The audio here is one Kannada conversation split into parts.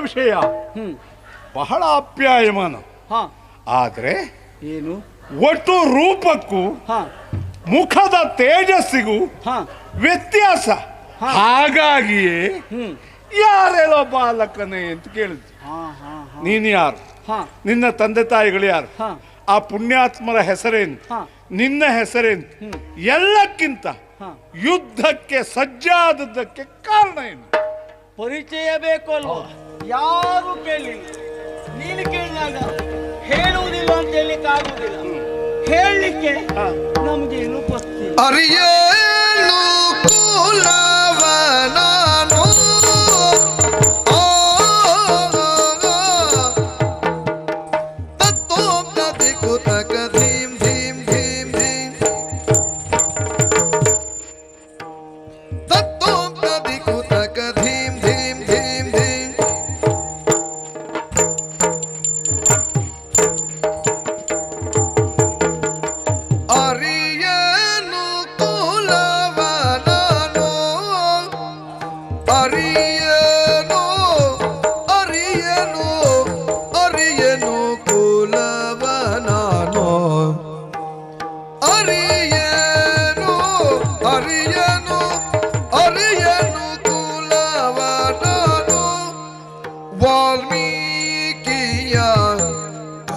ವಿಷಯ, ಬಹಳ ಅಪ್ಯಾಯಮಾನ. ಆದ್ರೆ ಏನು ಒಟ್ಟು ರೂಪಕ್ಕೂ ಮುಖದ ತೇಜಸ್ಸಿಗೂ ವ್ಯತ್ಯಾಸ. ಹಾಗಾಗಿಯೇ ಯಾರೇಳೋ ಬಾಲಕನೇ ಅಂತ ಕೇಳಿದ್ವಿ. ನೀನು ಯಾರು? ನಿನ್ನ ತಂದೆ ತಾಯಿಗಳು ಯಾರು? ಆ ಪುಣ್ಯಾತ್ಮರ ಹೆಸರೇನು? ನಿನ್ನ ಹೆಸರೇನು? ಎಲ್ಲಕ್ಕಿಂತ ಯುದ್ಧಕ್ಕೆ ಸಜ್ಜಾದದ್ದಕ್ಕೆ ಕಾರಣ ಏನು? ಪರಿಚಯ ಬೇಕು ಅಲ್ವಾ? ಯಾರು ಕೇಳಿಲ್ಲ. ನೀನು ಕೇಳಿದಾಗ ಹೇಳುವುದಿಲ್ಲ ಅಂತ ಹೇಳಲಿಕ್ಕೆ ಆಗುದಿಲ್ಲ. ಹೇಳಲಿಕ್ಕೆ ನಮ್ಗೇನು ಗೊತ್ತಿಲ್ಲ. ಅರಿಯೇನು ಕುಲವ ನಾನು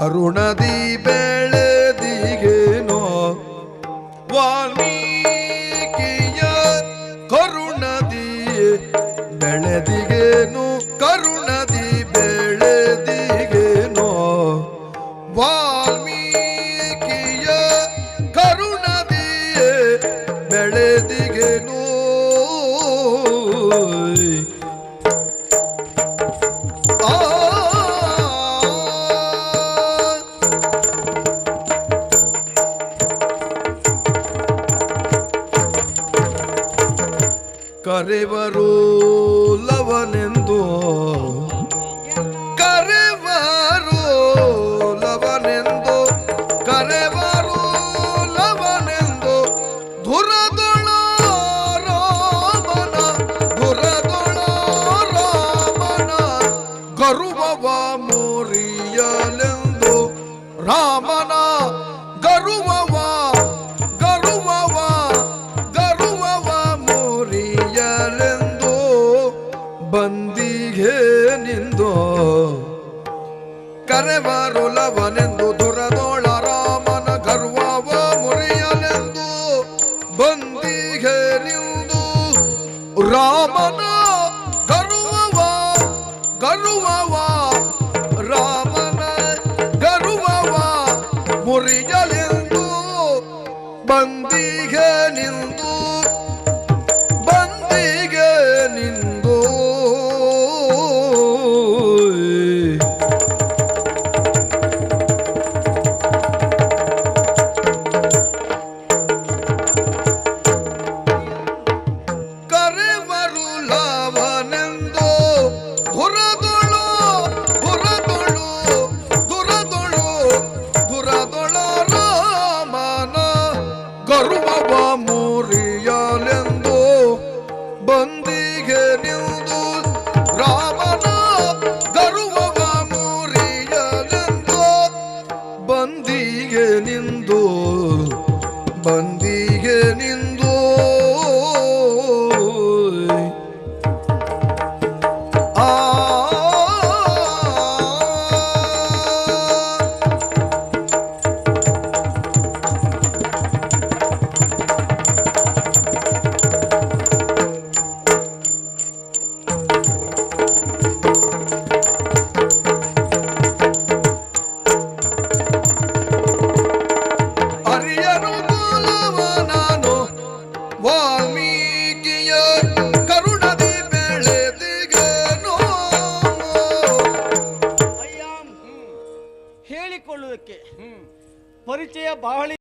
ಕರುಣದಿ ಬೆಳೆದಿಗೇನೋ ವಾಲ್ಮೀಕಿಯ ಕರುಣದಿ ಬೆಳೆದಿಗೇನು ಕರುಣದಿ ಬೆಳೆದಿಗೇನೋ ವಾಲ್ಮೀಕಿಯ ಕರುಣದಿ ಬೆಳೆದಿಗೇನು ಕರೆವರು ಲವನೆಂದು ಕರೆವರು ಲವನೆಂದು ಕರೆವರು ಲವನೆಂದು ಧುರದೊಳ ರಾಮನ ಧುರದೊಳ ರಾಮನ ಗರುವವ ಮುರಿಯಲೆಂದು ರಾಮನ ಗರುವವ ಗರುವವ ಗರುವವ ಮುರಿಯಲೆಂದು ಬಂದಿಗೆ ನಿಂದು ಕರೆವರು ಲವನೆಂದು ಧುರದೋಳ ರಾಮನ ಗರ್ವವ ಮುರಿಯಲೆಂದು ಬಂದಿಗೆ ನಿಂದು ರಾಮನ ಗರುವವ ಗರುವವ ರಾಮನ ಗರುವವ ಮುರಿಯಲೆಂದು ಬಂದಿಗೆ ನಿಂದು ಬಂದಿಗೆ ನಿಂದು ಕರೆವರು ಲವನೆಂದು ಧುರದೊಳ